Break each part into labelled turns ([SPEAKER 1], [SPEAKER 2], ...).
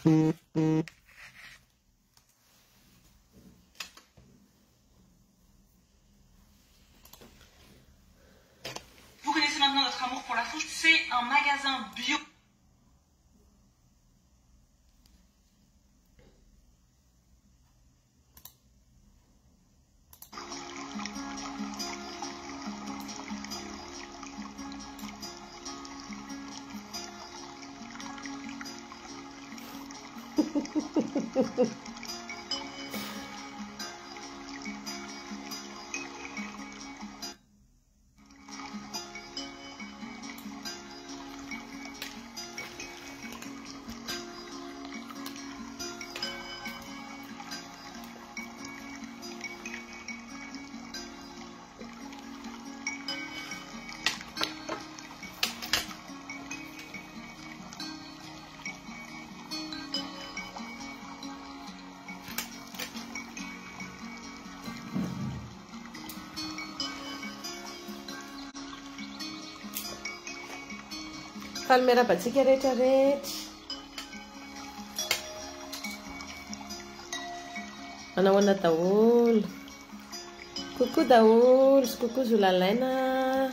[SPEAKER 1] Vous connaissez maintenant notre amour pour la fourche, c'est un magasin bio.
[SPEAKER 2] Kalmera batsika rehetrarehetra. Manahoana daholo. Coucou daholo, coucou Zoulalaina.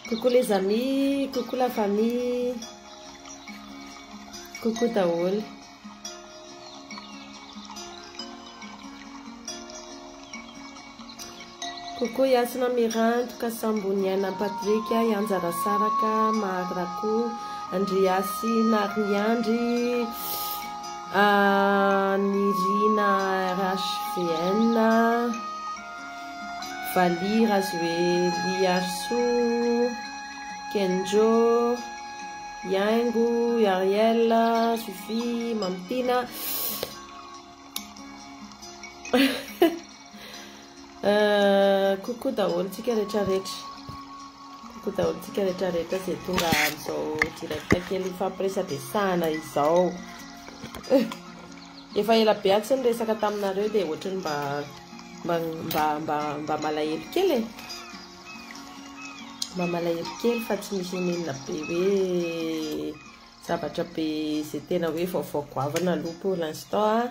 [SPEAKER 2] Coucou les amis, coucou la famille. Coucou daholo. Coucou Yasina Mirantoka, Samboniana Patrika, Yanzara Saraka, Magraku, Andriasi Nariandri, Nirina RHVN, Vali Razueli Arsu, Kenjo, Yangu, Yariela, Sufi, Mampina. Coucou daholo tsika rehetrarehetra. Coucou daholo tsika rehetrarehetra zay tonga amin'izao direct kely fampiresadresahana izao. Efa ela be atsy ny resaka taminareo dia ohatrany mba malahelo kely e. Mba malahelo kely fa tsy misy menina be hoe zavatra be zay tena hoe vaovao goavana aloha pour l'instant.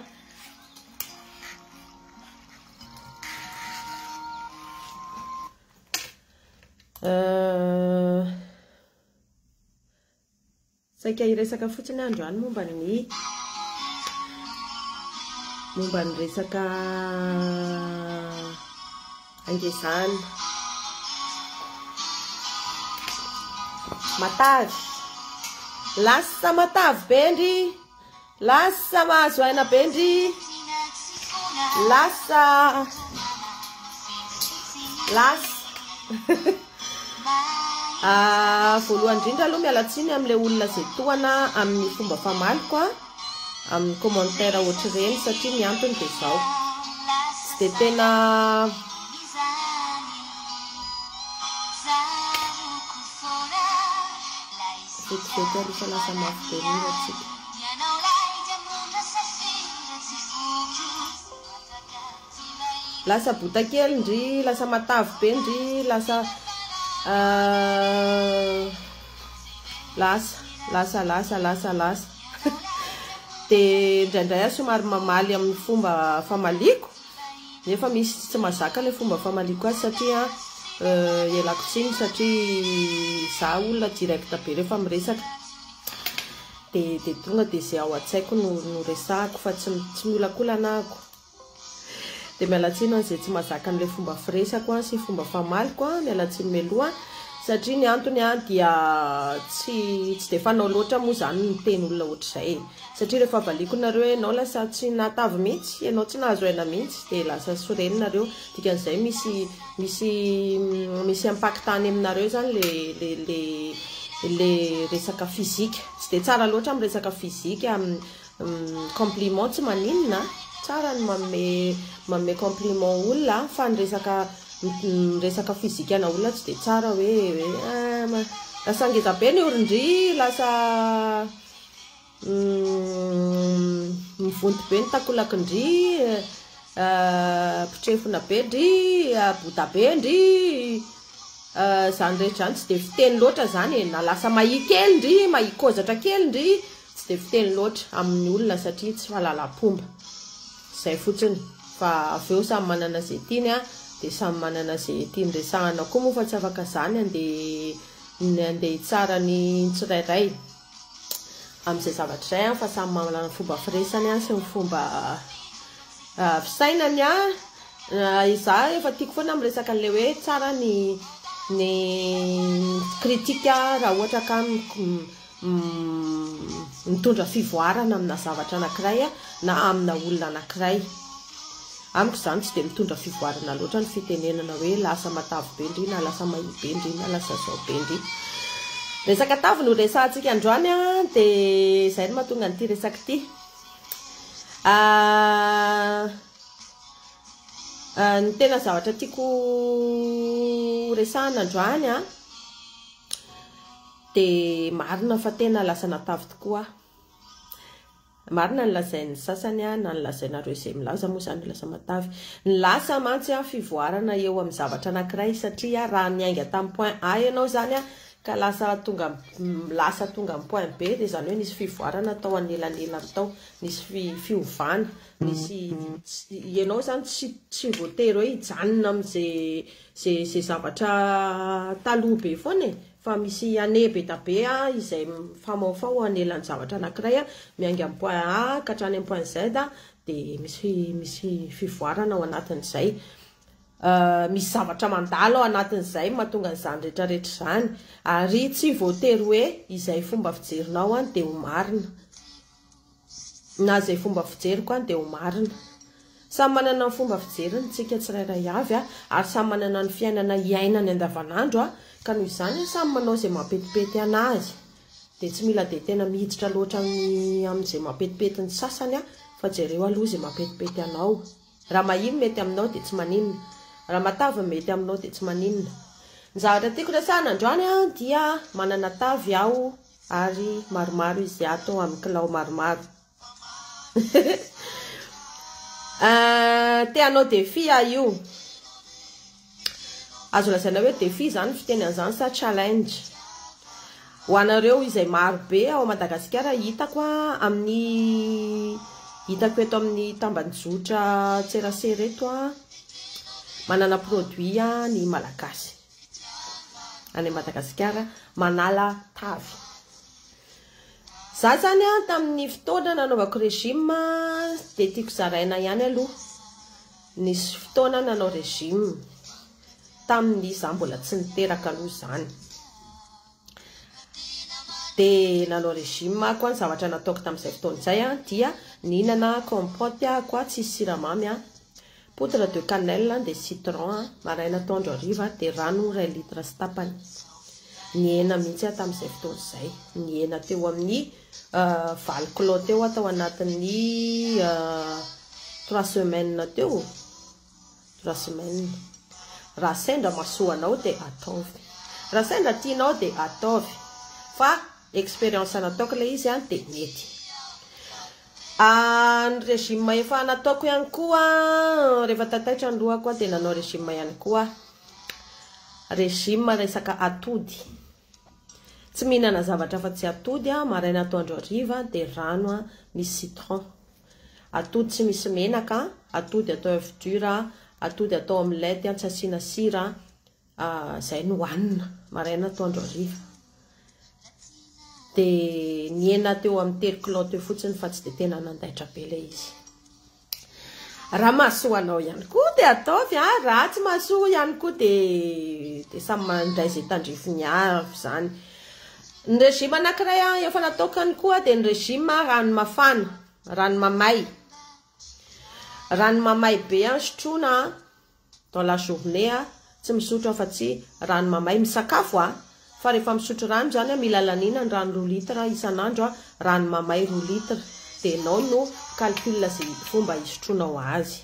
[SPEAKER 2] Saika hiresaka fotsiny androany momba ny resaka angezana matavy. Lasa matavy bendry, lasa mahazo aina bendry, lasa voalohany indrindra aloha mialatsiny amin'ilay olona zay tohana amin'ny fomba famaliko amin'ny commentaire ohatr'ireny satria ny antony dia izao tsy dia tena vetivety alofa lasa mafy be mira tsika. Lasa bota kely ndry, lasa matavy be ndry, lasa dia indraindray aho somary mamaly amin'ny fomba famaliko nefa misy tsy mazaka ilay fomba famaliko azy satria ialako tsiny satria za olona direct be rehefa miresaka dia tonga dia izay ao an-tsaiko no resahako fa tsy miolakolanako. Dia mialatsiny an'izay tsy mazaka an'ilay fomba firesako sy fomba famaliko mialatsiny meloha satria ny antony dia tsy dia fanao loatra moa zany ny teny olona ohatr'izay satria rehefa valiko nareo ianao lasa tsy natavy mihitsy, ianao tsy nahazo aina mihitsy dia lasa soreninareo. Dikan'izay misy impactany aminareo zany le resaka fizika. Tsy dia tsara loatra amin'ny resaka fizika, compliment tsy maninona, tsara ny manome compliment olona fa ny resaka fizikana olona tsy dia tsara hoe lasa ngeza be ny orindry, lasa mivonto be ny takolakindry, pitrefona be ndry, bota be ndry, zany rehetra zany tsy dia fiteny loatra zany e. Na lasa mahi kely ndry, mahi kozatra kely ndry, tsy de fiteny loatra amin'ny olona satria tsy fahalalam-pomba zay fotsiny fa avy eo samy manana zay tiany a dia samy manana zay tiany resahana koa moa fa tsy afaka zany andeha tsara ny tsirairay amin'izay zavatra izay fa samy manana fomba firesany sy ny fomba fisainany izaho efa tiako foana miresaka an'ilay hoe tsara ny kritika raha ohatra ka mitondra fivoarana amina zavatra anankiray na amina olona anankiray. Amiko izany tsy dia mitondra fivoarana loatra ny fitenenana hoe lasa matavy be indry na lasa mahi be indry na lasa zao be indry. Resaka tavy no resahantsika androany dia izay no mahatonga an'ity resaka ity. Ny tena zavatra tiako resahana androany dia marina fa tena lasa natavy tokoa. Marina ny lazain'ny sasany na ny lazainareo izay milaza moa izany lasa matavy. Ny lasa mantsy fivoarana eo amin'ny zavatra anankiray satria raha niainga tamin'ny point A ianao zany ka lasa tonga amin'ny point B dia izany hoe nisy fivoarana tao anelanelany tao, nisy fiovana, nisy ianao zany tsy voatery hoe hijanona amin'izay zavatra taloha be foana fa misy ane be tabe izay famaofao anelan'ny zavatra anankiray miainga amin'ny point A ka hatrany amin'ny point Z dia misy fivoarana ao anatin'izay. Misy zavatra mandalo ao anatin'izay mahatonga an'izany rehetrarehetra izany ary tsy voatery hoe izay fomba fijerinao dia ho marina na izay fomba fijeriko dia ho marina. Samy manana ny fomba fijeriny tsika tsirairay avy ary samy manana ny fiainana iainany andavanandro ka noho izany samy manao izay mampetipety anazy dia tsy mila dia tena mihiditra loatra amin'izay mampetipety ny sasany fa jereo aloha izay mampetipety anao. Raha mahiny mety aminao dia tsy maninona, raha matavy mety aminao dia tsy maninona. Ny zavatra tiako resahana androany dia manana tavy aho ary maromaro izy ato amin'ny kilao maromaro. Teanao défi io azo lazaina hoe défi zany fiteny an'izany sa challenge ho anareo izay maro be ao Madagasikara hitako eto amin'ny tambanjotra Tserasera eto manana produit ny malagasy any Madagasikara manala tavy. Za zany tamin'ny fotoana nanaovako régime dia tiako zaraina ihany aloha. Nisy fotoana nanao régime tamin'ny za mbola tsy niteraka aloha izany dia nanao régime koa ny zavatra nataoko tamin'izay fotoana izay dia nihinana compote koa tsisy siramamy poudre de cannelle dia citron maraina atoandro hariva dia rano 2 litres sy tapany. Nihena mihitsy tamin'izay fotoana izay, nihena teo amin'ny 20 kilao teo atao anatin'ny 3 semaines teo. 3 semaines. Raha sendra mahasoanao dia ataovy, raha sendra tianao dia ataovy fa expérience nataoko ilay izy dia mety. Ny régime efa nataoko ihany koa rehefa tataitra ny lohako dia nanao régime ihany koa. Régime resaka atody, tsy mihinana zavatra fa tsy atody maraina atoandro hariva dia rano misy citron. Atody tsy misy menaka, atody atao œuf dur, atody atao omelette tsy asiana sira, izay no hohanina maraina atoandro hariva. Dia nihena teo amin'ny 3 kilao teo fotsiny fa tsy dia tena nandaitra be ilay izy. Raha mahasoanao ihany koa dia ataovy, raha tsy mahasoa ihany koa dia samy mandray izay tandrifiny avy izany. Ny régime anankiray efa nataoko ihany koa dia ny régime rano mafana, rano mamay. Rano mamay be sotroina dans la journée, tsy misotro fa tsy rano mamay misakafo fa rehefa misotro rano zany mila lanina ny rano 2 litres isan'andro rano mamay 2 litres dia ianao no calcule zay fomba hisotroanao azy.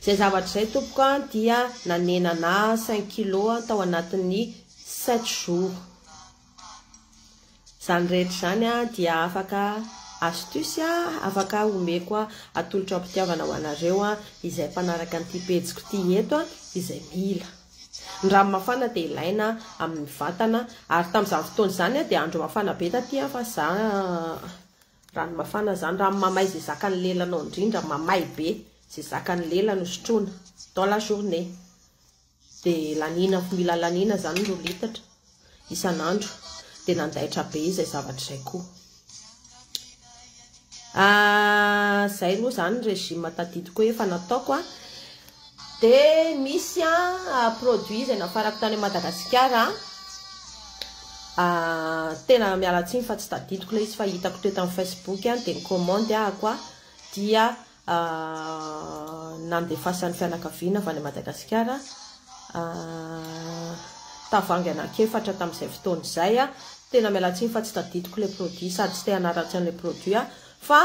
[SPEAKER 2] Izay zavatra izay tompoko dia nanenana 5 kg tao anatin'ny 7 jours. Izany rehetra izany dia afaka astuce afaka omeko atolotra ampitiavana ho anareo izay mpanaraka an'ity pejiko ity eto izay mila. Ny rano mafana dia ilaina amin'ny vatana ary tamin'izany fotoana izany dia andro mafana be taty fa za rano mafana zany rano mamay zay zakany lelanao indrindra mamay be zay zakany lela no sotrona dans la journée dia lanina mila lanina zany no litatra isan'andro dia nandaitra be izay zavatra izay koa zay moa zany régime tadidiko hoe efa nataoko a dia misy produit zay nafarako tany Madagasikara tena mialatsiny fa tsy tadidiko ilay izy fa hitako teto amin'ny Facebook dia nicommande ahako dia nandefasan'ny fianakaviana avy any Madagasikara tavangy anankefatra tamin'izay fotoana izay tena mialatsiny fa tsy tadidiko ilay produit sady tsy te hanaratsy an'ilay produit fa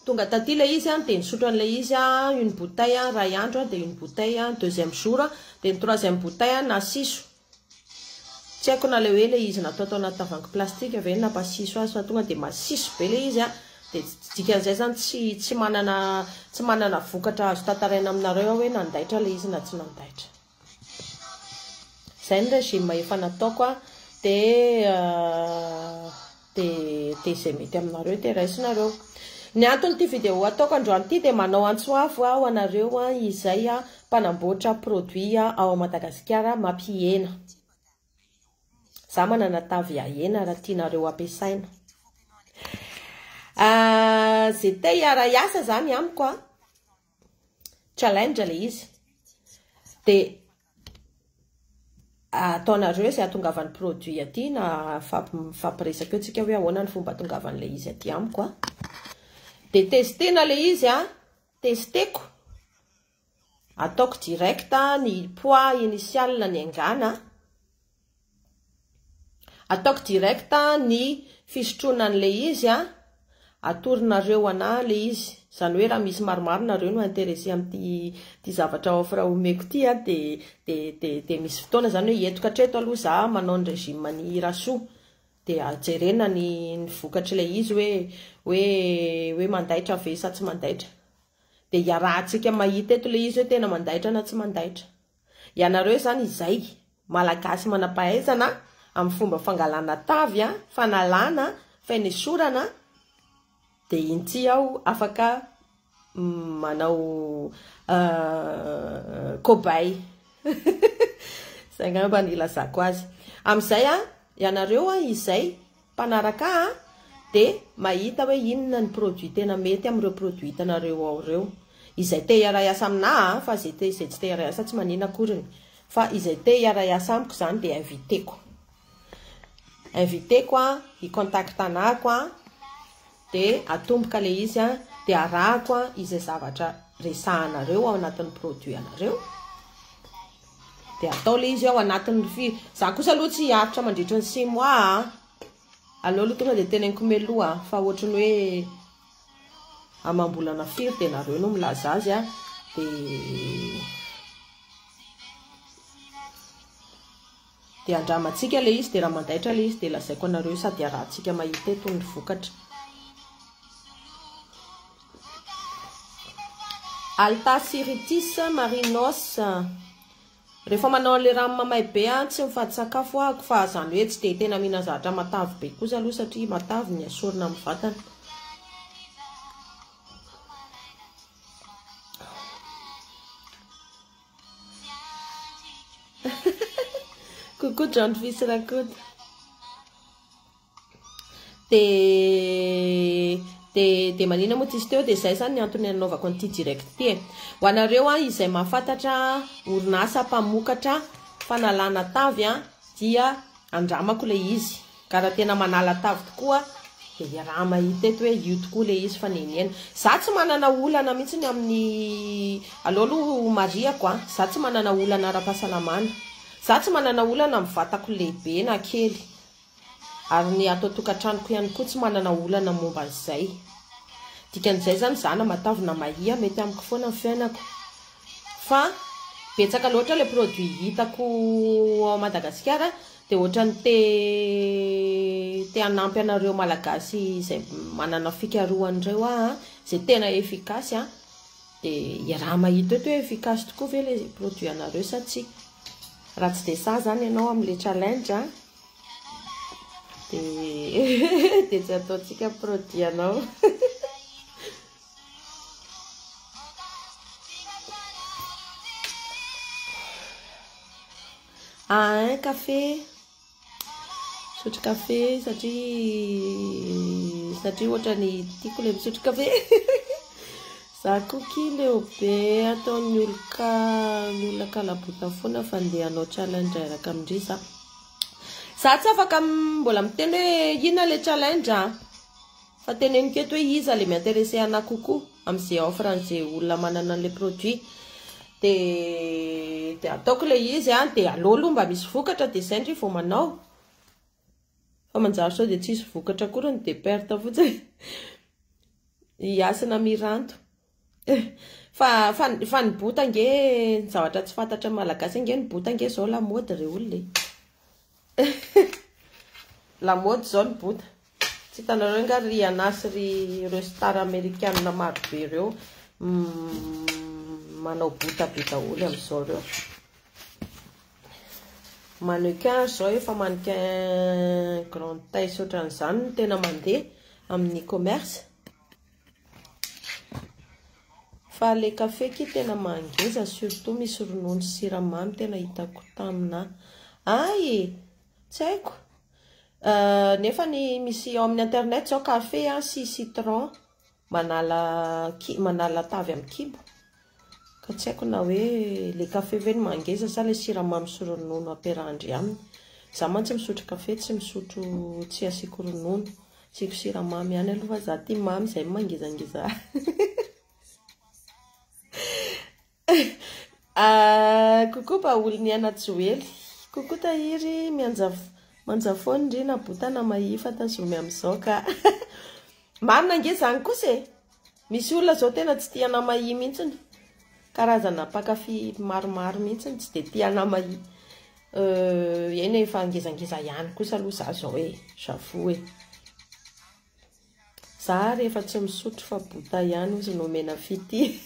[SPEAKER 2] tonga taty ilay izy dia nisotro an'ilay izy une bouteille ray andro dia une bouteille deuxième jour dia ny troisième bouteille nasiso tsy haiko na le hoe ilay izy natao tao anaty tavangy plastique avy eny nampasiso azy fa tonga dia masiso be ilay izy dia dikan'izay zany tsy manana vokatra azo tantaraina aminareo hoe nandaitra ilay izy na tsy nandaitra zay ny régime efa nataoko dia izay mety aminareo dia raisinareo ny antony vidéo ataoko androany ity dia manao antsoavo ho anareo izay mpanamboatra produit ao Madagasikara mampihena za manana tavy ahena raha tianareo ampiasaina zay te hiara-iasa zany amiko challenge le izy dia ataonareo izay atongavan'ny produit aty na fampiresaka eo tsika hoe ahoana ny fomba atongavan'ilay izy aty amiko dia testena le izy testeko ataoko direct ny poids initial ny angana ataoko direct ny fisotronan'le izy atorinareo ana le izy zany hoe raha misy maromaro nareo no intéressé amin'ity zavatra offre omeko ty dia misy fotoana zany hoe etoka hatreto aloha za manao ny régime ny rasoa dia ajerena ny vokatra ilay izy hoe mandaitra ve sa tsy mandaitra dia hiarahantsika mahita eto ilay izy hoe tena mandaitra na tsy mandaitra ianareo zany izay malagasy manam-pahaizana amin'ny fomba fangalana tavy fanalana fanesorana dia inty aho afaka manao kobay zay ngamba ny ilazako azy amin'izay ianareo izay mpanaraka dia mahita hoe inona ny produit tena mety amin'ireo produit hitanareo ao ireo izay te hiara-iasa amina fa izay tsy te hiara-iasa tsy manina akoriny fa izay te hiara-iasa amiko zany dia inviteko hikontaktanako dia atomboka le izy dia arahako izay zavatra resahanareo ao anatin'ny produit anareo dia atao le izy ao anatin'ny za kosa aloha tsy hiaritra mandritra ny 6 mois aloha aloha tonga dia teneniko meloha fa ohatrany hoe amam-bolana firy dia nareo no milaza azy dia andramantsika le izy dia raha mandaitra le izy dia lazaiko anareo sady arahantsika mahita eto ny vokatra Altaciritis marinos rehefa manao le rano mamay be tsy mifady sakafo ahako fa zany hoe tsy dia tena mihina zavatra matavy be kosa aloha satria matavy ny asorina amin'ny vatana coucou John Fils Rakoud dia manina moa tisy teo dia izay zany ny antony anaovako an'ity direct ty ho anareo izay mahafantatra orinasa mpamokatra fanalana tavy dia andramako le izy ka raha tena manala tavy tokoa dia raha mahita eto hoe io tokoa le izy fa nenena za tsy manana olana mihitsy ny amin'ny aloaloha mariako za tsy manana olana ara-pahasalamana za tsy manana olana amin'ny vatako lehibe na kely ary ny atao tokantranoko ihany koa tsy manana olana momba an'izay dikan'izay zany zana matavina mahia mety amiko foana ny fiainako fa betsaka loatra le produit hitako ao Madagasikara dia ohatrany te hanampy anareo malagasy izay manana fikarohan'ireo izay tena efikasy dia raha mahita eto hoe efikasy tokoa ve le produit anareo sa tsy raha tsy dia sa zany ianao amin'ile challenge dia tsy ataontsika produit anao. Café sotro café satria ohatrany tiako le misotro café. Za koky leo be ataon'ny olona kalabota foana fandeha hanao challenge araka amindry za tsy afaka mbola miteny hoe ina le challenge fa teneniko eto hoe iza le m'intéressé ana kokoa amin'izay offre an'izay olona manana le produit dia ataoko le izy dia alolo mba misy vokatra dia zay ndry vao manao fa manjary sao dia tsisy vokatra korany dia perte fotsiny hiasana miranto. Fa ny bota nge ny zavatra tsy fantatra malagasy nge ny bota nge zao la mode reo olona la mode zao ny bota tsy hitanareo nga Rihanna sy ireo star américaine maro be reo manao bota be daholo amin'izao reo. Mannequin zao efa mannequin grande taille ohatran'izany no tena mandeha amin'ny commerce. Fa le café ki tena mangeza surtout misy ronono sy siramamy tena hitako tamina. Tsy haiko. Nefa ny misy ao amin'ny internet zao café sy citron manala tavy amin'ny kibo. Ka tsy haiko na hoe le café ve no mangeza sa le siramamy sy ronono ampiarahindry aminy. Za mantsy misotro café tsy misotro tsy asiako ronono, asiako siramamy ihany aloha za tia mamy zay mangezangeza. Coucou Paoly ny anajoely. Coucou tahiry manjafony ndry na botana mahifa tazomy amin'izao ka. Marina nge zany kosa e. Misy olona zao tena tsy tia namahi mihitsiny. Karazana mpakafy maromaro mihitsiny tsy dia tia namahi. Eny efa ngezangeza ihany kosa aloha za zao e. J'avoue e. Za rehefa tsy misotro fa bota ihany ozy no mena fity.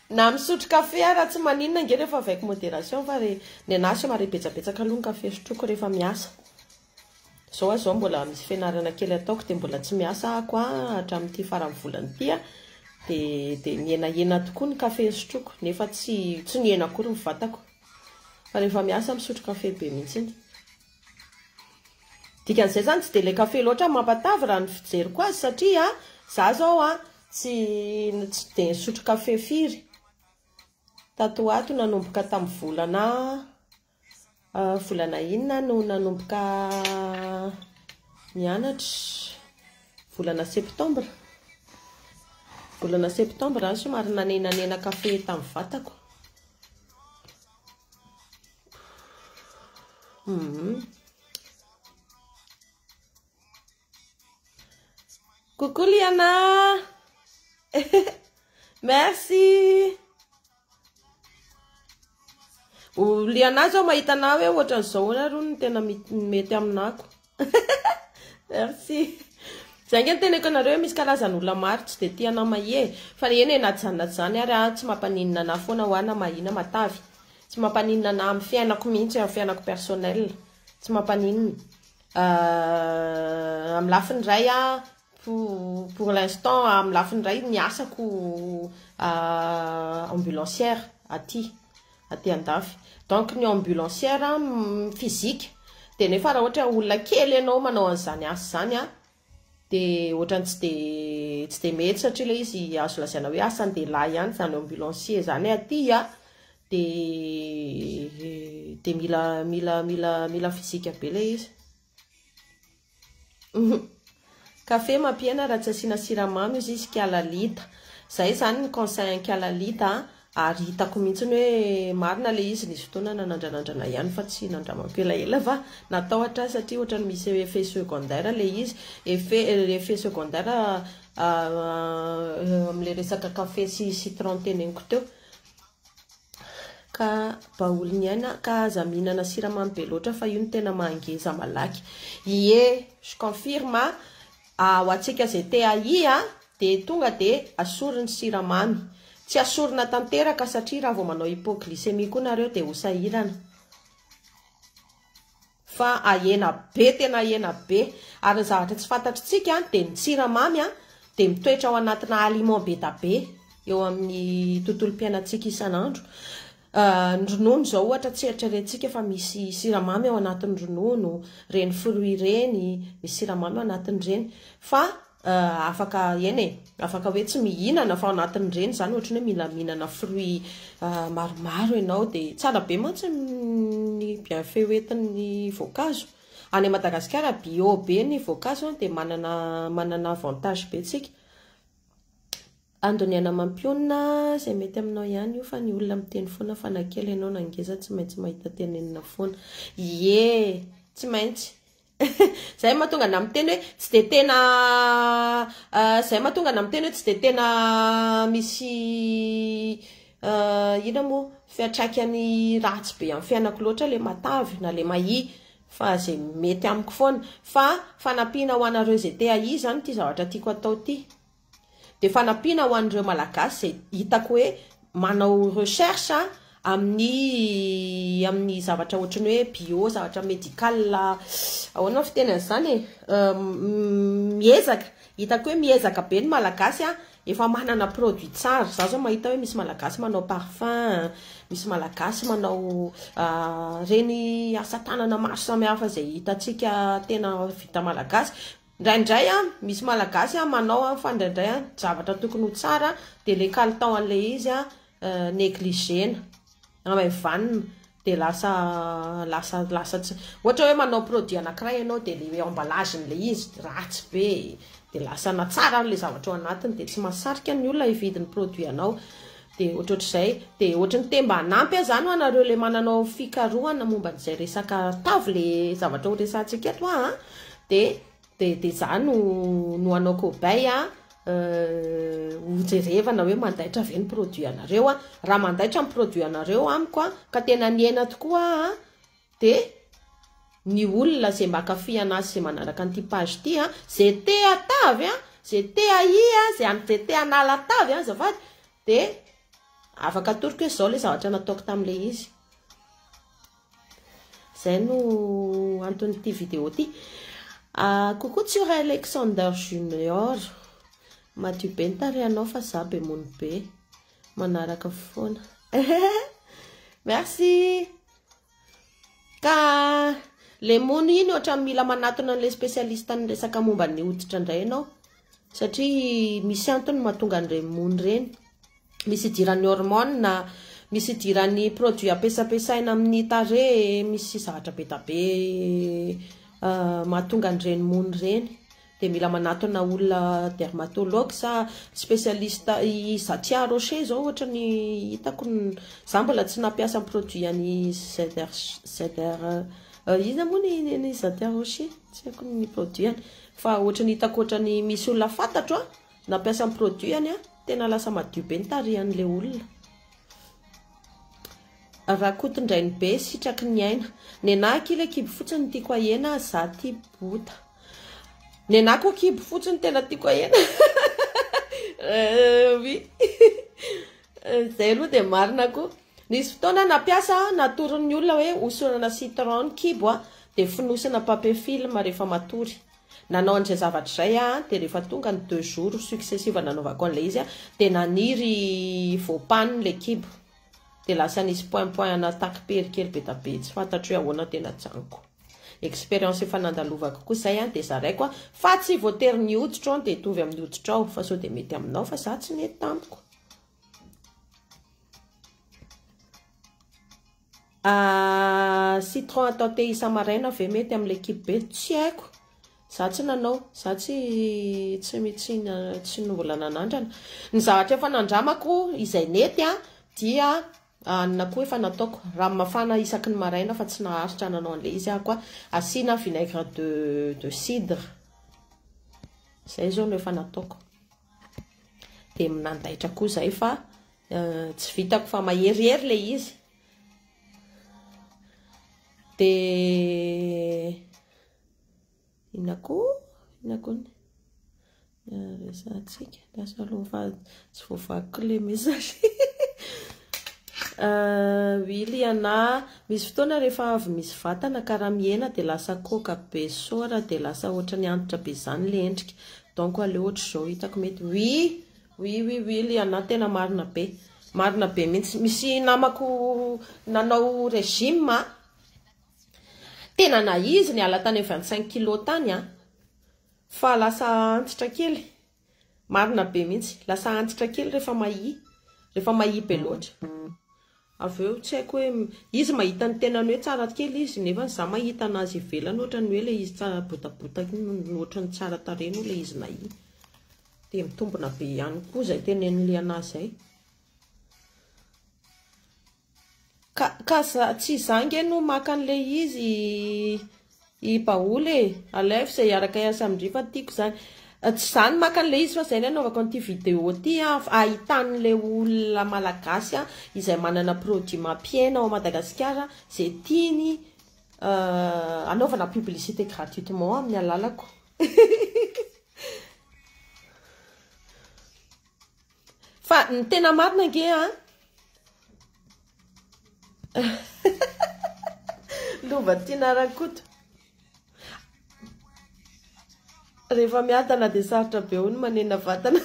[SPEAKER 2] Na misotro café raha tsy maninona nge rehefa avec modération fa ny anahy somary betsabetsaka aloha ny café sotroko rehefa miasa. Zao mbola misy fianarana kely ataoko dia mbola tsy miasa ako hatramin'ity faran'ny volana ity dia nienahena tokoa ny café sotroko nefa tsy niena akory ny vatako. Fa rehefa miasa misotro café be mihitsiny. Dikan'izay zany tsy dia le café loatra mampatavy raha ny fijeriko azy satria za zao tsy dia nisotro café firy. Tato ato nanomboka tamin'ny volana inona no nanomboka mianatra volana septembre. Volana septembre somary nanenanena café tamin'ny vatako. Coucou Liana. Merci. Liana zao mahita na hoe ohatran'izao aro ny tena mety aminako. Merci. Zay nge teneko anareo misy karazana olona maro tsy dia tia namahi fa eny na zany ary tsy mampaninina na foana ho ana mahina matavy. Tsy mampaninina na amin'ny fiainako mihitsy amin'ny fiainako personnel. Tsy mampaninina. Amin'ny lafiny iray pour l'instant amin'ny lafiny iray niasako ambulancière aty andafy. Donc ny ambulancière physique dia nefa raha ohatra olona kely ianao manao an'izany asa zany dia ohatrany tsy dia mety satria ilay izy azo lazaina hoe asan-dehilahy ihany zany ambulancier zany aty dia mila physique be ilay izy. Café mampiena raha tsy asiana siramamy izy kialalita. Zay zany ny conseil kialalita ary hitako mihitsy hoe marina le izy nisy fotoana nanandranandrana ihany fa tsy nandramako elaela fa natao hatra satria ohatrany misy effet secondaire le izy. Effet secondaire amin'le resaka café sy citron teneniko teo. Ka baoly ny aina ka aza mihinana siramamy be loatra fa io ny tena mangeza malaky. Je confirme ho antsika zay te ahia dia tonga dia asoriny siramamy. Tsy asorina tanteraka satria raha vao manao hypoglycémie koa nareo dia ho sahirana. fa ahena be tena ahena be ary ny zavatra tsy fantatritsika dia ny siramamy dia mitoetra ao anatina aliment be da be eo amin'ny tontolo-piainantsika isan'andro. Ny ronono zao ohatra tsy eritreretintsika fa misy siramamy ao anatin'ny ronono, reny fruit reny misy siramamy ao anatin'ireny fa afaka afaka hoe tsy mihinana fa ao anatin'ireny zany ohatrany hoe mila mihinana fruit maromaro ianao dia tsara be mantsy ny bienfait hoentin'ny voankazo. Any Madagasikara bio be ny voankazo dia manana avantage be tsika. Andoniana mampionina izay mety aminao ihany io fa ny olona miteny foana fa na kely ianao nangeza tsy maintsy mahita tenenina foana. Ie, tsy maintsy. Zay mahatonga na miteny hoe tsy dia tena zay mahatonga na miteny hoe tsy dia tena misy ina moa fiatraikany ratsy be amin'ny fiainako loatra le matavy na le mahi fa zay mety amiko foana fa fanampiana ho anareo zay te ahi zany ty zavatra tiako atao ty. Dia fanampiana ho an'ireo malagasy zay hitako hoe manao recherche amin'ny zavatra ohatrany hoe bio, zavatra médical, ahoana fitenan'izany miezaka. Hitako hoe miezaka be ny malagasy efa manana produit tsara. Za zao mahita hoe misy malagasy manao parfum, misy malagasy manao reny asa tanana maro samihafa zay hitantsika tena vita malagasy. Indraindray misy malagasy manao fandraindray zavatra tokony ho tsara dia le kalitao an'le izy négligena amaevanina dia lasa ohatra hoe manao produit anankiray ianao dia le emballage-n'le izy ratsy be dia lasa natsara n'le zavatra ao anatiny dia tsy mahasarika ny olona hividiny produit anao. Dia ohatrohatr'izay dia ohatrany temba hanampy zany ho anareo le mananao fikarohana momba n'izay resaka tavy le zavatra ho resantsika eto dia za no anao cobaye ho jerevana hoe mandaitra ve ny produit anareo raha mandaitra ny produit anareo amiko ka tena niena tokoa dia ny olona zay mankafy anazy zay manaraka an'ity page ty zay te atavy zay te ahi zay te anala tavy azafady dia afaka atoroko hoe zao le zavatra nataoko tam'le izy. Zay no anton'ity vidéo ty. Coucou sur Alexander Junior. Madio be ny tarehanao fa za be mony be manaraka foana. Merci. Ka le mony iny ohatra mila manatona an'le spécialiste ny resaka momba ny hoditra indray ianao satria misy antony mahatonga an'ireny mony reny. Misy idiran'ny hormone, misy idiran'ny produit ampesapesaina amin'ny tarehy, misy zavatra be da be mahatonga an'ireny mony reny. Dia mila manatona olona dermatologue sa spécialiste i Zatia Rocher zao ohatra ny hitako za mbola tsy nampiasa produit any iza moa ny Zatia Rocher tsy haiko ny produit any fa ohatra ny hitako ohatra ny misy olona fantatro nampiasa produit any tena lasa madio be ny tarihan'le olona. Rakotondrainy be sitraky ny aina nenahy kile kibo fotsiny tiako ahena za ty bota. Nenahy koa kibo fotsiny tena tiako ahena. Zay aloha dia marina koa. Nisy fotoana nampiasa natoron'ny olona hoe hosorana citron kibo dia fonosana papier film rehefa matory. Nanao an'izay zavatra izay dia rehefa tonga ny 2 jours successive nanaovako an'ilay izy dia naniry voapaniny le kibo. Dia lasa nisy point ana taky kely be da be tsy fantatro hoe ahoana tena janiko. Expérience efa nandalovako koa izay dia zaraiko fa tsy voatery ny hoditra dia hitovy amin'ny hoditra ao fa sao dia mety aminao fa za tsy mety tamiko. Citron atao te isa-maraina ve mety amin'ilay kibo be tsy haiko. Za tsy nanao, za tsy mbola nanandrana. Ny zavatra efa nandramako izay nety dia anona koa efa nataoko raha mafana isaky ny maraina fa tsy naharitra nanao an'ilay izy koa asiana vinaigre de cidre. Zay zao no efa nataoko. Dia nandaitra koa zay fa tsy vitako fa maherihery le izy. Dia inako resatsika lasa aloha fa tsy voavakiko le message. Wily ana misy fotoana rehefa avy misy vatana karamiena dia lasa koka be sora dia lasa ohatrany antitra be zany le endrika. Donc aleo ohatr' zao hitako mety. Oui Wily ana tena marina be mihitsy. Misy namako nanao régime tena na izy niala tany 25 kg tany fa lasa antitra kely. Marina be mihitsy, lasa antitra kely rehefa mahi be loatra. Avy eo tsy haiko hoe izy mahita ny tenany hoe tsara kely izy nefa za mahita anazy ivelany ohatrany hoe le izy tsara botabotaka ohatrany tsara tareno le izy nahi. Dia mitombona be ihany koa zay tenen'le anazy zay. Ka tsy zange no maka an'le izy i baoly alef zay araka iasa-midrifa tiako zany. Tsy zany maka an'le izy fa zay ny anaovako an'ity vidéo ty ahitan'le olona malagasy izay manana produit mampiena ao Madagasikara zay tiany anaovana publicité gratuitement amin'ny alalako. Fa ny tena marina nge lova tiana rakoto. Rehefa miadana dia sarotra be hono manena vatana.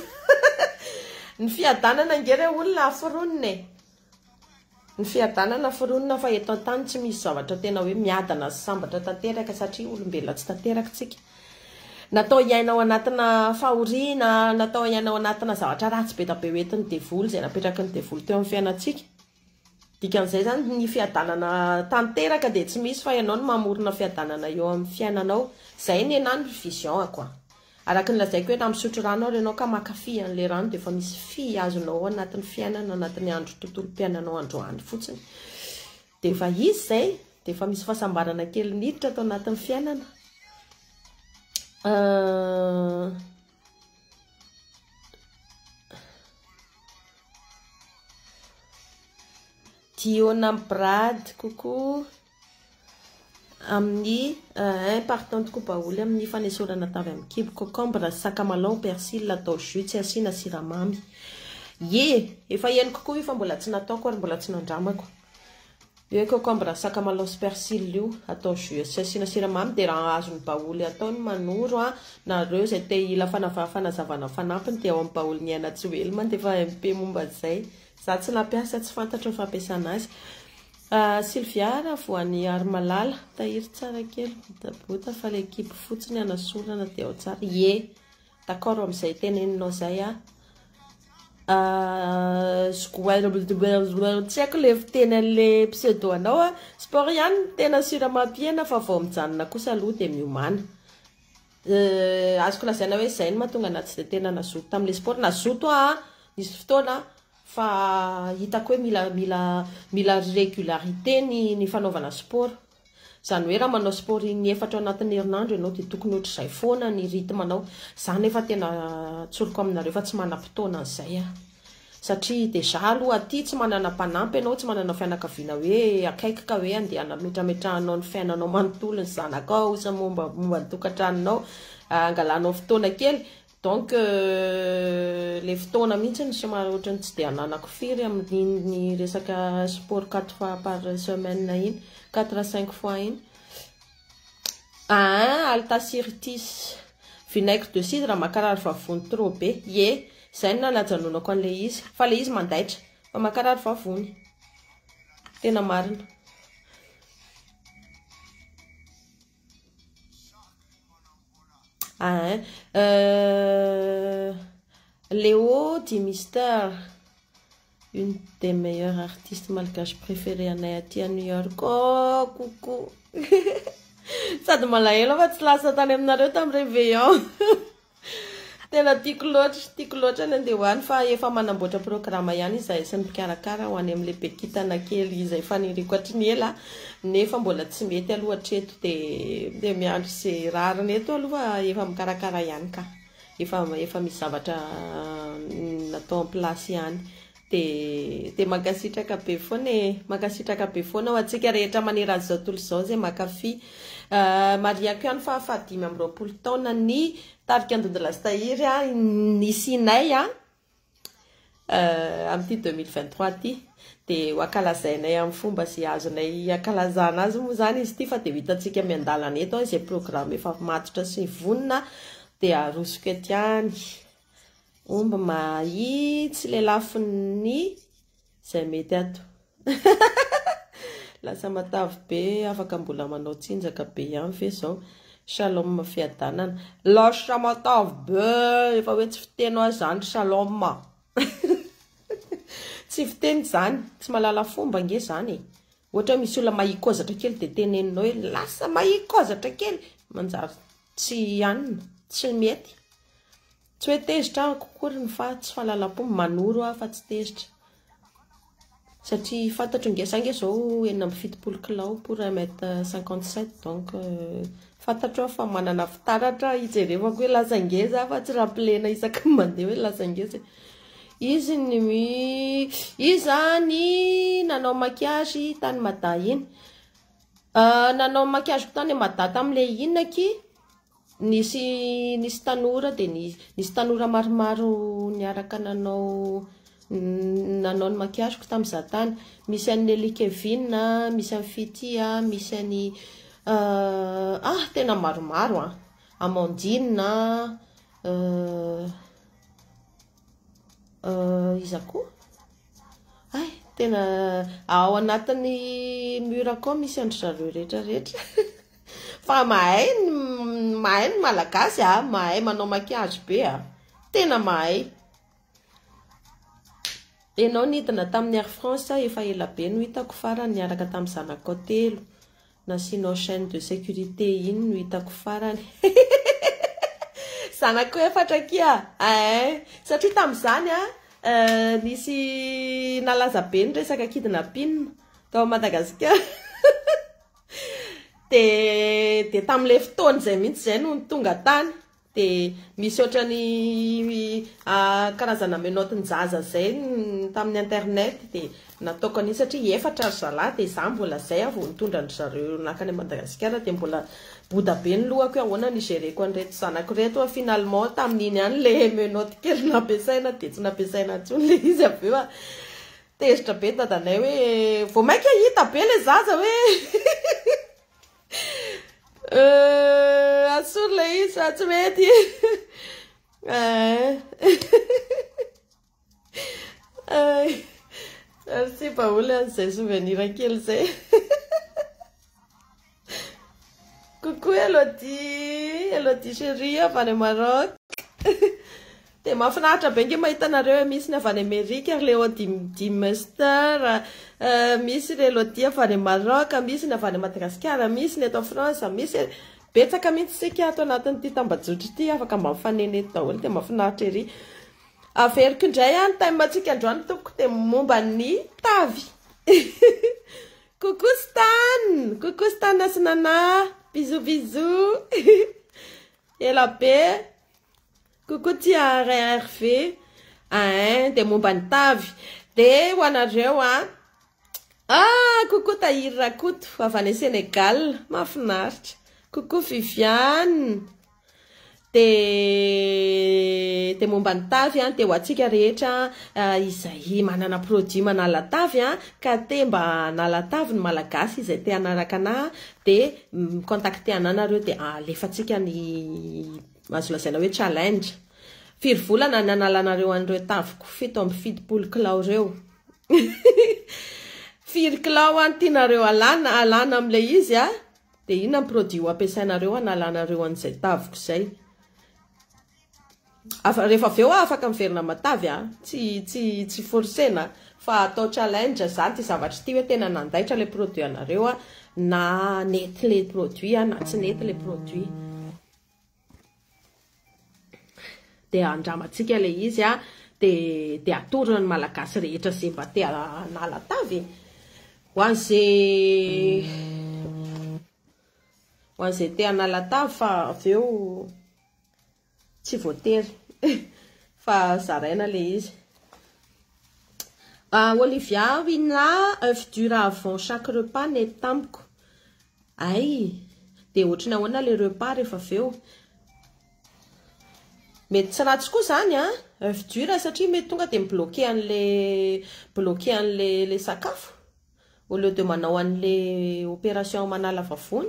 [SPEAKER 2] Ny fiadanana ngere olona aforonina. Ny fiadanana aforonina fa eto an-tany tsy misy zavatra tena hoe miadana sy sambatra tanteraka satria olombelona tsy tanteraka tsika. Natao iainao anatina fahoriana, natao iainao anatina zavatra ratsy be da be hoentin'ny devoly zay napetraka ny devoly teo amin'ny fiainantsika. Dikan'izay zany ny fiadanana tanteraka dia tsy misy fa ianao no mamorona fiadanana eo amin'ny fiainanao. Zay ny enany vision ako. Araka ny lazaiko hoe na misotro rano ao ianao ka makafy an'le rano dia efa misy fi azonao anatin'ny fiainana, anatin'ny andro tontolo-piainanao androany fotsiny. Dia efa izy zay, dia efa misy fahasambarana kely niditra atao anatin'ny fiainana. Diona Brad, coucou. Amin'ny importante koa baoly amin'ny fanesorana tavy amin'ny kibo, concombre, sakamalao, persil, atao jus, tsy asiana siramamy. Efa henoko kokoa io fa mbola tsy nataoko ary mbola tsy nandramako. Io concombre, sakamalao sy persil io atao jus, tsy asiana siramamy dia raha azony baoly ataony manoro nareo zay te ila fanazavana fanampiny dia ao amin'ny baoly ny aina tsy veloma dia fa MP momba zay. Za tsy nampiasa, tsy fantatro ny fampiasana azy. Sylviara voan'ny Armalala tahiry tsara kely botabota fa le kibo fotsiny anasorana dia ao tsara. D'accord amin'izay teneninao zay tsy haiko le fiteny an'le pseudo anao sport ihany tena siramampiena fa vao mijanona kosa aloha dia miomana. Azoko lazaina hoe zay no mahatonga anazy dia tena nazoto tamin'le sport. Nazoto nisy fotoana fa hitako hoe mila régularité ny fanaovana sport. Zany hoe raha manao sport ny efatra anatin'ny herinandro ianao dia tokony ohatr'izay foana ny rythme anao. Zany efa tena tsoroko aminareo fa tsy manam-potoana an'izay satria deja aloha aty tsy manana mpanampy ianao, tsy manana fianakaviana hoe akaiky ka hoe andeha anametrametrahanao ny fiainanao manontolo ny zanakao sy momba ny tokantranonao, angalanao fotoana kely. Donc le fotoana mihitsy ny somary ohatrany tsy dia ananako firy amin'ny resaka sport 4 fois par semaine iny, 4 à 5 fois iny. Altacirtis vinaigre de cidre makarary vavony trop be. Zay no nalajanonako an'le izy fa le izy mandaitra fa makarary vavony. Tena marina. Léo dit Mister, une des meilleures artistes malgaches préférées anay aty à New York. Oh, coucou. Sady malahelo fa tsy lasa tany aminareo tamin'ny réveillon. Tena tiako loatra ny andeha hoany fa efa manamboatra programme ihany izahay sy ny mpikarakara ho any amin'le pekitana kely izay faniriko hatriny ela nefa mbola tsy mety aloha hatreto dia miandry sy rariny eto aloha efa mikarakara ihany ka efa misy zavatra natao en place ihany dia mankasitraka be foana ho antsika rehetra manery azy zao tontolo izao zay mankafy. Mariako ihany fa 5 taona ny tarika andodilasta tahiry nisy inay Amin'ity 2023 ty dia ho ankalazainay amin'ny fomba sy azonay ankalazana azy moa zany izy ity fa dia vitantsika miandalana eto izay programme efa matotra sy vonona dia arosoko etiany omby mahitsy le lafiny izay mety ato lasa matavy be afaka mbola manao tsinjaka be ihany fe zao shalom fiadanana lasa matavy be efa hoe tsy fiteno azy zany shalom tsy fiteny zany tsy malala fomba nge zany ohatra misy olona mahikozatra kely dia teneninao hoe lasa mahikozatra kely manjary tsy ihanina tsy mety tsy hoe tezitra kokoriny fa tsy fahalalam-pomba manoro fa tsy tezitra satria fantatro ngesange zao 7 kilao pour 1m57 donc fantatro fa manana fitaratra ijerevako hoe lasangeza fa tsy rappelena isaka mandeha hoe lasangeza izy zany nanao makiazy tany mada iny nanao makiazy tany mada tam'le inaky nisy tanora dia nisy tanora maromaro niaraka nanao ny makiaziko tamin'iza tany misy an'ny Nelly Kevin misy an'ny Fitia misy an'ny tena maromaro Amandine iza koa tena ao anatin'ny murako misy andry zareo rehetrarehetra fa mahay ny malagasy mahay manao makiazy be tena mahay enao nidina tamin'ny Air France efa ela be no hitako farany niaraka tamin'ny zanako telo nasinao chaîne de sécurité iny no hitako farany zanako efatra kia satria tamin'izany nisy nalaza be ny resaka kidnapping tao Madagasikara dia tamin'le fotoana izay mihitsy izay no tonga tany dia misy ohatrany karazana menotin-jaza zay tamin'ny internet dia nataoko an'iny satria efatra zalahy dia izaho mbola zay vao nitondra ny zareo nakany Madagasikara dia mbola boda be ny lohako ahoana nigereko an'ireto zanako reto finalement tamin'iny ihany le menoty kely nampiasaina dia tsy nampiasaina intsony le izy avy eo tezitra be dadanay hoe vao mainka hita be le zaza hoe asolo le izy tsy mety merci Paola an'izay souvenir kely zay coucou Elodie chérie avy any Maroc dia mahafinaritra be nge mahita anareo misy ny avy any Amerika Léo Dimester misy ny Elodie avy any Maroc misy ny avy any Madagasikara misy ny eto France misy betsaka mihitsy sika ato anatin'ity tambajotry ity afaka mba mifanene daholo dia mahafinaritra ery averiko indray ny time atsika androany tompoko dia momba ny tavy coucou Stan sy Nana bisous ela be coucou tia RRV dia momba ny tavy dia ho anareo coucou Tahir Rakoto avy any Sénégal mahafinaritra coucou Viviane dia momba ny tavy dia ho antsika rehetra izay manana produit manala tavy ka te mba nala tavy ny malagasy izay te anaraka anahy dia contacter anareo dia alefantsika ny azo lazaina hoe challenge 5 volana ny analanareo an'ireo taviko 7 kilao reo 4 kilao tianareo alana amin'ilay izy dia ino ny produit ho ampiasainareo analanareo an'izay taviko izay rehefa avy eo afaka miverina matavy tsy forsena fa atao challenge zany ty zavatra ty hoe tena nandaitra le produit anareo na nety le produit na tsy nety le produit dia andramantsika le izy dia atorona ny malagasy rehetra zay mba te anala tavy ho an'izay te anala tavy fa avy eo tsy voatery fa zaraina le izy Olivia Wina œuf dur avant chaque repas nety tamiko dia ohatrany ahoana le repas rehefa avy eo mety tsy ratsy koa zany a œuf dur satria mety tonga de mibloqué an'le sakafo au lieu de manao an'le opération manala vavony.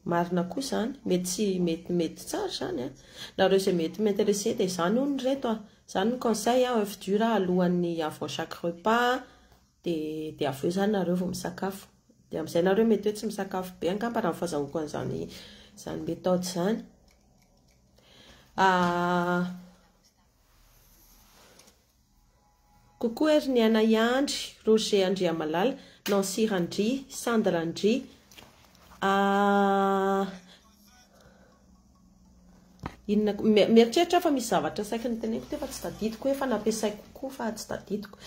[SPEAKER 2] Marina koa zany mety tsara zany a nareo izay mety m'intéressé de zany hono reto a zany ny conseil a œuf dur alohan'ny avant chaque repas de avy eo zany nareo vao misakafo de amin'izay nareo mety hoe tsy misakafo be angamba raha ny fahazahoko an'izany méthode zany. Coucou Erniana Yandry, Roger Andriamalala, Nancy Randry, Sandra Andry. Mieritreritra fa misy zavatra saika ny teneniko teo fa tsy tadidiko hoe fa nampiasaiko koa fa tsy tadidiko.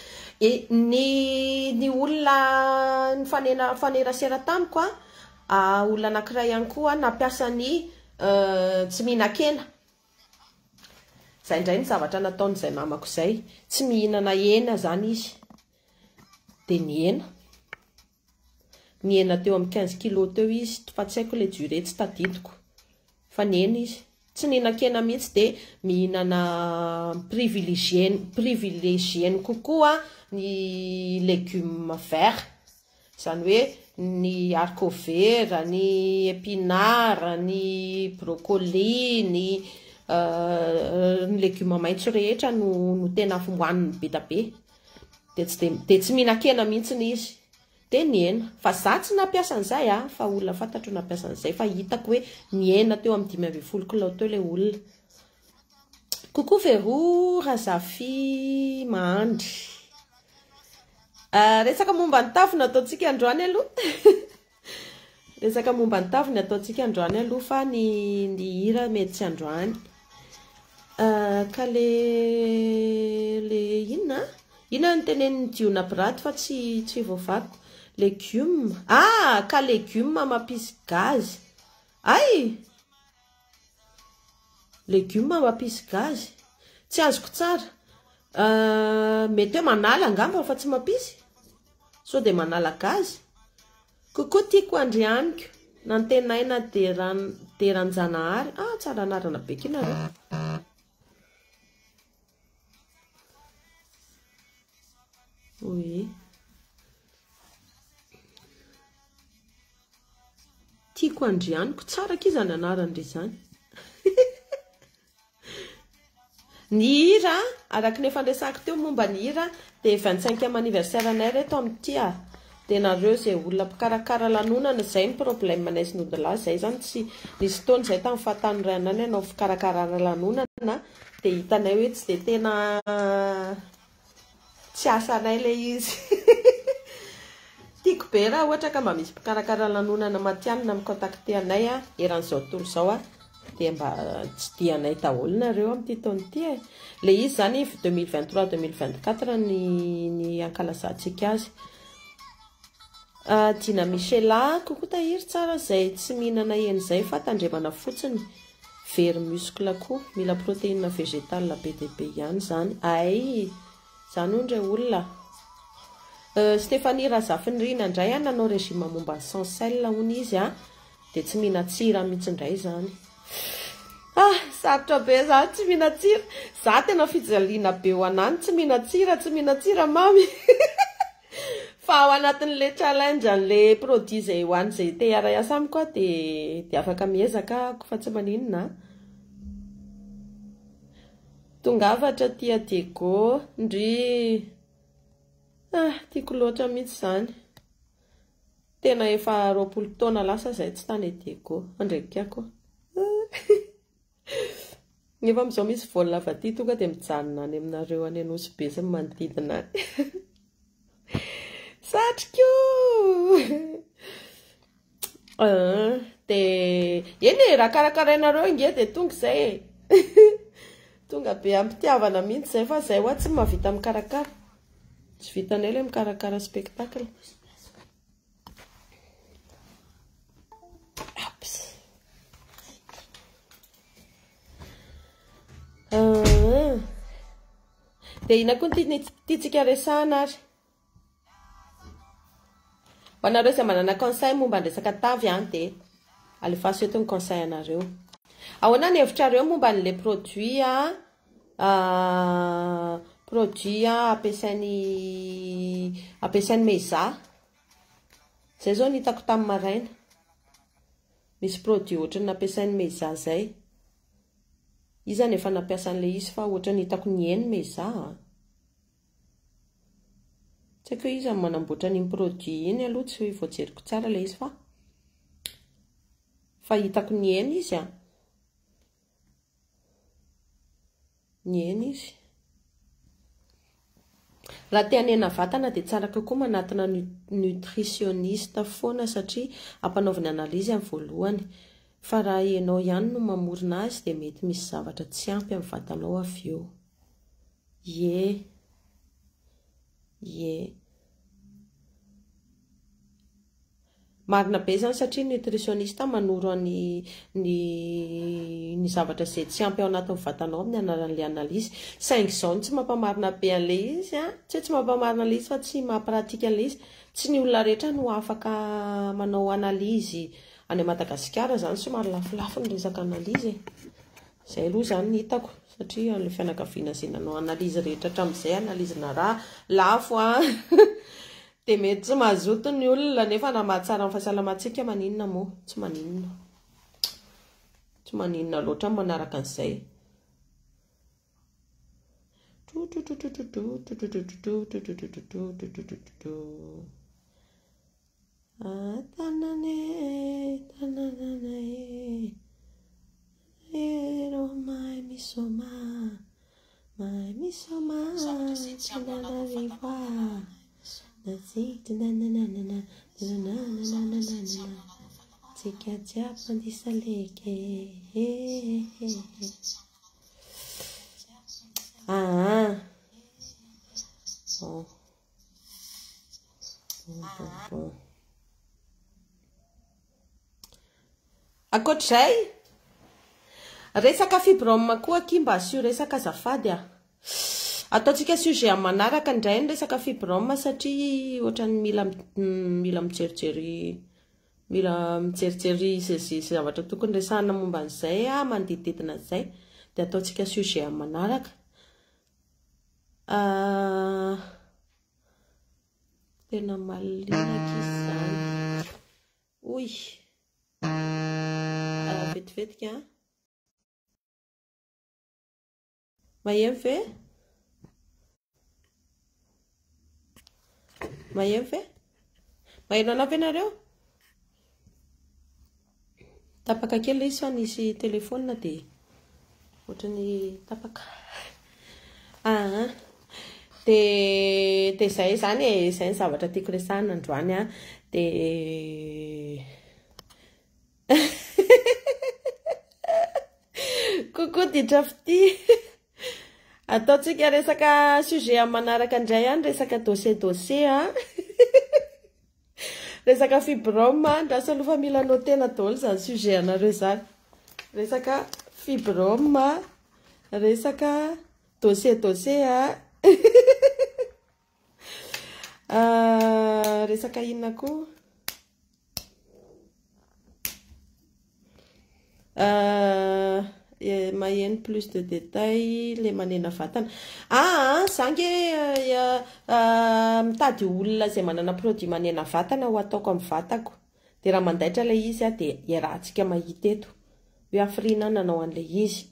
[SPEAKER 2] Ny olona fanerasera tamiko olona anankiray ihany koa nampiasa ny tsy mihinan-kena. Zay indray ny zavatra nataon'izay namako izay, tsy mihinana hena zany izy. De ny hena teo amin'ny 15 kg teo izy, fa tsy haiko le durée tsy tadidiko. Fa ny hena izy, tsy mihinan-kena mihitsy de mihinana privilégieny kokoa ny légumes verts. Zany hoe ny haricot vert, ny épinard, ny brocoli, ny légumes maitso rehetra no tena hohaniny be da be. De tsy mihinan-kena mihitsy izy. De ny hena, fa za tsy nampiasa an'izay fa olona fantatro nampiasa an'izay fa hitako hoe ny hena teo amin'ny 520 kg teo le olona. Coucou Verou, Razafi, Mandry. Resaka momba ny tavy nataontsika androany aloha. Resaka momba ny tavy nataontsika androany aloha fa ny hira mety tsy androany. Ka le inona ny tenen'ny Diona Braty fa tsy voavako. Légumes. Ka légumes mampisy gaz. Ay! Légumes mampisy gaz. Tsy azoko tsara. Mety hoe manala angamba fa tsy mampisy. So de manala gaz. Coucou tiako andrianiko. Nantenaina Deranjanahary. Tsara anarana be kinareo. Oui. Tiako andrianiko, tsara kiza ny anaran'ry zany. Ny hira, araka ny efa resako teo momba ny hira, de 25e anniversaire anay reto amin'ity de nareo izay olona mpikarakara lanonana, zay ny problème anay sy nodila, zay zany tsy nisy fotoana zay tamin'ny fahatany ray anay anao fikarakarana lanonana, de hitanay hoe tsy de tena tsy asa anay le izy. Tiako be raha ohatra ka mba misy mpikarakara lanonana matianina mikontakte anay eran'izao tontolo izao de mba tsy dianay daholo nareo amin'ity taona ity le izy zany 2023-2024 ny ankalazantsika azy. Dina Michela, coucou tahiry tsara zay tsy mihinana hena zay fa tandremana fotsiny very muscle koa, mila protéine végétale be dia be ihany zany. Ay, zany hono ndray olona. Stéphanie Razafindrina indray nanao régime momba sans sel hono izy de tsy mihina tsira mihitsy indray zany. Sarotra be za tsy mihina tsira. Za tena fijaliana be ho anany tsy mihina tsira mamy. Fa ao anatin'le challenge an'le produit zay hoany zay te hiara-iasa amiko de afaka miezaka fa tsy maninona. Tongavatra tia Diego ndry tiako loatra mihitsy zany. Tena efa 20 taona lasa zay tsy tany Diego andrekako. Nefa amin'izao misy vola avaty tonga de mijanona any aminareo any Anosy sy manodidina. Satriko! De eny raha karakarainareo inge de tonga zay tonga be ampitiavana mihitsy zay fa zay hoa tsy mahavita mikarakara. Tsy vitanay le mikarakara spectacle. De ina koa tiatsika resahana ary. Ho anareo izay manana conseil momba ny resaka tavy de alefaso eto ny conseil anareo. ahoana ny hevitrareo momba n'le produit ampiasainy meza. Zay zao nitako tamin'ny maraina. Misy produit ohatrany nampiasainy meza zay. Izany efa nampiasa an'le izy fa ohatrany hitako nieny meza. Tsy haiko hoe izy manamboatra ny produit iny aloha tsy voajeriko tsara le izy fa hitako nieny izy nieny izy. Raha te hanena vatana dia tsara kokoa manatina nutritionniste foana satria ampanaoviny analizy amin'ny voalohany. Fa raha ianao ihany no mamorona azy dia mety misy zavatra tsy ampy amin'ny vatanao avy eo. Marina be zany satria nutritionniste manoro ny zavatra izay tsy ampy ao anatin'ny vatanao amin'ny anaran'ilay analizy. Saingy izao tsy mampamarina be an'le izy tsy mampamarina an'le izy fa tsy mahapratika an'le izy. Tsy ny olona rehetra no afaka manao analizy. Any Madagasikara zany somary lafolafo ny resaka analizy. Zay aloha zany ny hitako satria an'ilay fianakaviana izay nanao analizy rehetra hatramin'izay analizina raha lafo dia mety tsy mazoto ny olona nefa na mahatsara amin'ny fahasalamantsika maninona moa tsy maninona loatra manaraka an'izay. Akoatr'izay resaka fibrome koa aky mba asio resaka azafady ataontsika sujet amin'ny manaraka indray ny resaka fibrome satria ohatrany mila mijerijery izay zavatra tokony resahana momba an'izay manodidididina izay dia ataontsika sujet amin'ny manaraka. Tena malinaka izany. Oy. Vetivetika. Maheno ve? Maheno anao ve nareo? Tapaka kely izy fa nisy telefona dia ohatrany tapaka. Dia zay zany izay ny zavatra tiako resahana androany dia coucou Didrafty. Ataontsika resaka sujet amin'ny manaraka indray resaka dossier resaka fibrome ndrasa aloha fa mila notena daholo zany sujet anareo zany. Resaka fibrome, resaka dossier resaka inona koa maheno plus de détails le manena vatana. Zange mitady olona izay manana produit manena vatana ho ataoko amin'ny vatako dia raha mandaitra ilay izy dia iarahantsika mahita eto hoe afrina nanao an'ilay izy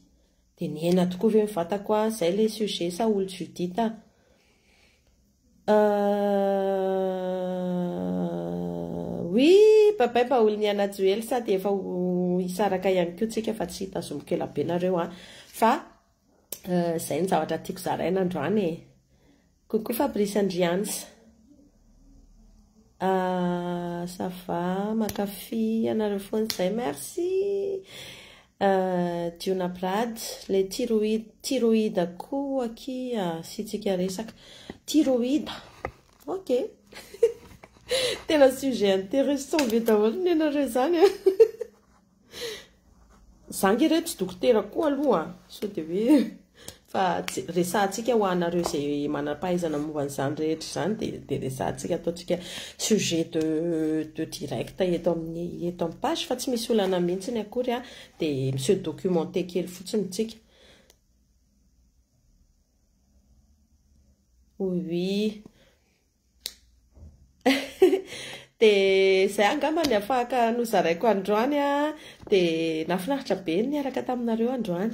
[SPEAKER 2] dia niena tokoa ve ny vatako zay le sujet sa olo Judith oui babay mba olo niana Joel sady efa isaraka ihany koa tsika fa tsy hitazomiko ela be nareo fa zay ny zavatra tiako zaraina androany coucou Fabrice Andrians. Ça va makafy anareo foana zay merci. Diona Brad le thyroïde koa aky sitsika resaka thyroïde. Ok. Tena sujet intéressant be daholo ny anareo zany zangy reto tsy dokotera koa aloha so dia hoe fa resantsika ho anareo izay manam-pahaizana momba an'izany rehetra izany dia resantsika ataontsika sujet de direct eto amin'ny page fa tsy misy olana mihitsy ny akory a dia monsieur documenté kely fotsiny tsika. Oui. Dia izay angamba ny afahaka nozaraiko androany a dia nafinaritra be niaraka taminareo androany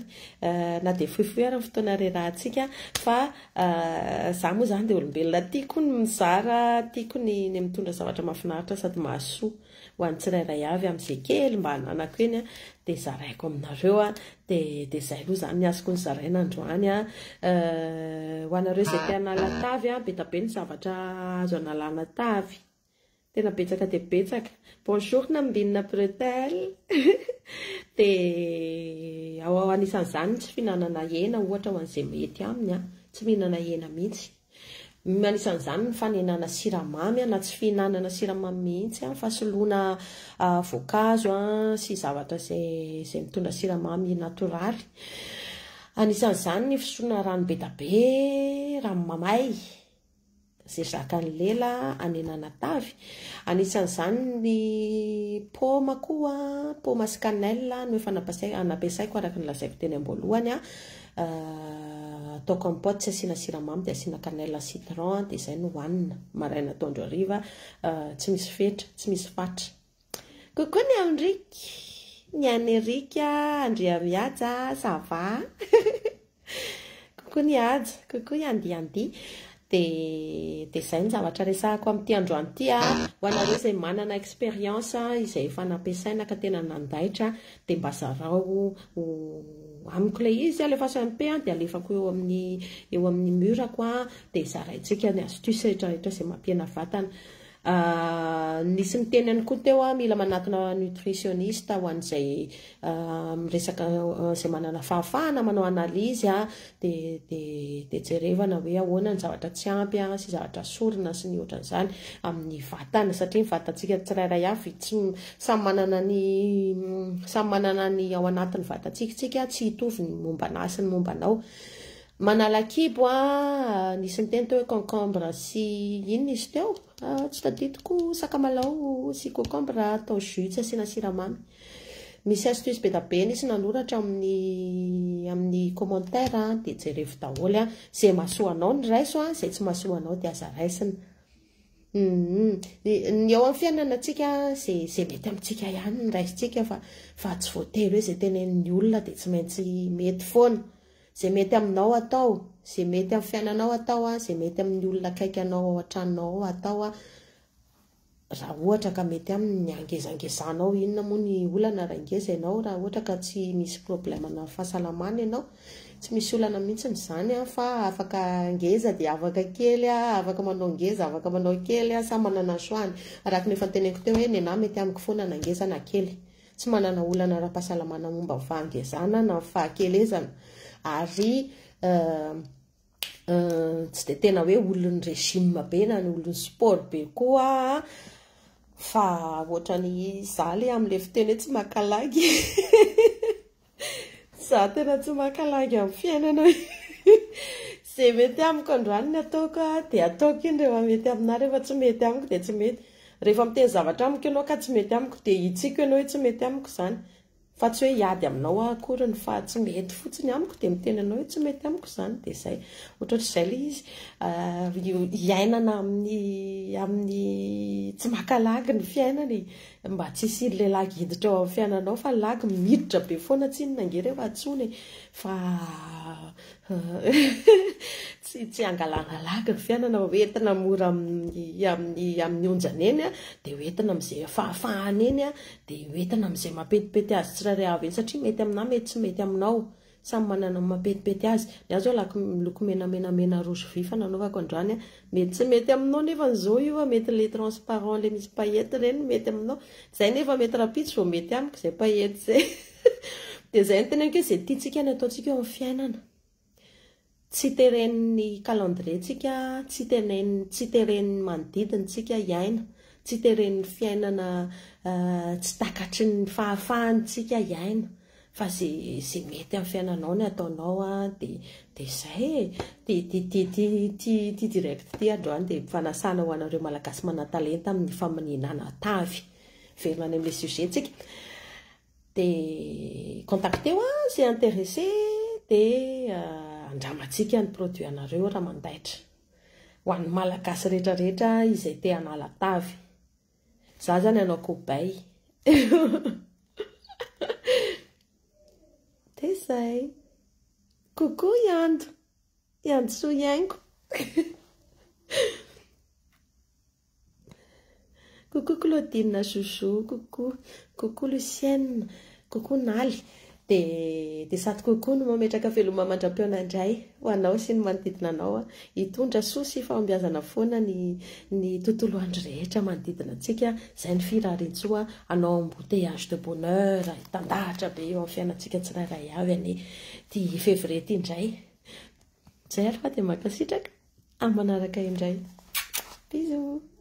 [SPEAKER 2] na dia fohifohy ary ny fotoana rerahantsika fa za moa zany dia olombelona tiako ny mizara tiako ny mitondra zavatra mahafinaritra sady mahasoa ho an'ny tsirairay avy amin'izay kely mba hananako eny a dia zaraiko aminareo a dia izay aloha zany ny azoko ny zaraina androany a ho anareo izay te hanala tavy a be da be ny zavatra azo analana tavy tena betsaka dia betsaka. Bonjour Nambinina Pretel. Dia ao anisan'izany tsy fihinanana hena ohatra ho an'izay mety aminy a tsy mihinana hena mihitsy. Anisan'izany ny fanenana siramamy na tsy fihinanana siramamy mihitsy a fa soloina voankazo a sy zavatra izay mitondra siramamy natoraly. Anisan'izany ny fisotroana rano be da be, rano mamay izay zakan'ny lela anenana tavy. Anisan'izany ny paoma koa, paoma sy cannelle no efa nampiasaiko araka ny lazaiko teny am-boalohany a. Atao compote tsy asiana siramamy dia asiana cannelle citron dia izay no hohanina maraina atoandro hariva tsy misy fetra, tsy misy fatra. Coucou ny Henrique, ny Anérique, Andrea Miaja, ça va? Coucou ny Aja, coucou Yandi. Dia izay ny zavatra resahako amin'ity androany ity a ho anareo izay manana expérience izay efa nampiasaina ka tena nandaitra dia mba zarao amiko ilay izy alefa SMP dia alefako eo amin'ny murako a dia zaraintsika ny astuce rehetrarehetra izay mampiana vatana. Nisy nitenany koa teo a mila manatona nutritionniste ho an'izay miresaka izay manana fahafahana manao analizy a dia jerevana hoe ahoana ny zavatra tsy ampy a sy zavatra sorina sy ny ohatran'izany amin'ny vatana satria ny vatantsika tsirairay avy samy manana ny ao anatin'ny vatantsika tsy hitovy ny momba anao sy ny momba anao. Manala kibo a nisy niteny teo hoe concombre sy inona izy teo tsy tadidiko sakamalao sy concombre atao jus tsy asiana siramamy. Misy astuce be da be nisy nanoratra amin'ny commentaire dia jerevo daholo a izay mahasoa anao ny raiso a izay tsy mahasoa anao dia aza raisina. Ny ao amin'ny fiainanantsika izay mety amintsika ihany ny raisintsika fa tsy voatery hoe izay tenenin'ny olona dia tsy maintsy mety foana. Izay mety aminao atao, izay mety amin'ny fiainanao atao a, izay mety amin'ny olona akaiky anao ao an-tranonao atao a. Raha ohatra ka mety amin'ny angezangezanao inona moa ny olana raha ingeza ianao raha ohatra ka tsy misy problème na fahasalamana ianao. Tsy misy olana mihitsy izany a fa afaka ngeza dia afaka kely a, afaka manao ngeza, afaka manao kely a, samy manana soany. Araka ny efa teneniko teo hoe ny anahy mety amiko foana na ngeza na kely. Tsy manana olana raha-pahasalamana momba fahangezana na fahakelezana. Ary tsy dia tena hoe olon'ny régime be na ny olon'ny sport be koa fa ohatran'ny zaly amin'ilay fiteny hoe tsy makalagy. Za tena tsy makalagy amin'ny fiainana. Izay mety amiko androany ny ataoko dia ataoko iny rehefa mety aminah, rehefa tsy mety amiko dia tsy mety. Rehefa miteny zavatra amiko ianao ka tsy mety amiko dia hitsiko ianao hoe tsy mety amiko izany. Fa tsy hoe hiady aminao akory ny fa tsy mety fotsiny amiko dia miteny anao hoe tsy mety amiko izany dia izay. Ohatr'izay ilay izy hiainana amin'ny tsy makalagy ny fiainany mba tsy hisy ilay lagy hiditra ao amin'ny fiainanao fa lagy miditra be foana tsinona ange rehefa atsony fa tsy angalana lagy ny fiainana hoentina mora amin'ny onjany eny a dia hoentina amin'izay fahafahany eny a dia hoentina amin'izay mampetipety azy tsirairay avy eny satria mety aminah mety tsy mety aminao samy manana mampetipety azy. Ny azo loko menamenamena roso vy fa nanaovako androany a mety tsy mety aminao nefa n'izao io a mety le transparent le misy paillette reny mety aminao izay nefa mety rapitsy vao mety amiko izay paillette izay. Dia izay ny teneniko hoe izay tiantsika ny ataontsika eo amin'ny fiainana. Tsy teren'ny calendrier-tsika, tsy teren'ny manodidintsika hiaina, tsy teren'ny fiainana tsy takatry ny fahafahantsika hiaina fa zay mety amin'ny fiainanao ny ataonao de zay ty direct ty androany de fanasana ho anareo malagasy mana-talenta amin'ny famaninana tavy verina any amin'ilay sujet tsika de contactez c'est intéressé de andramantsika ny produit anareo raha mandaitra ho an'ny malagasy rehetrarehetra izay te hanala tavy za zany anao kobay de zay coucou Yando Soyango coucou Claudine Joujou coucou Lucienne coucou Nali de sady coucou no mametraka veloma mandram-peona indray ho anao sy ny manodidina anao hitondra soa sy fahombiazana foana ny tontolo andro rehetra manodidina antsika zay ny firarintsoa anao embouteillage de bonheur hitandahatra be eo amin'ny fiainantsika tsirairay avy any ty février ty indray zay ary fa de makasitraka amin'ny manaraka indray bisous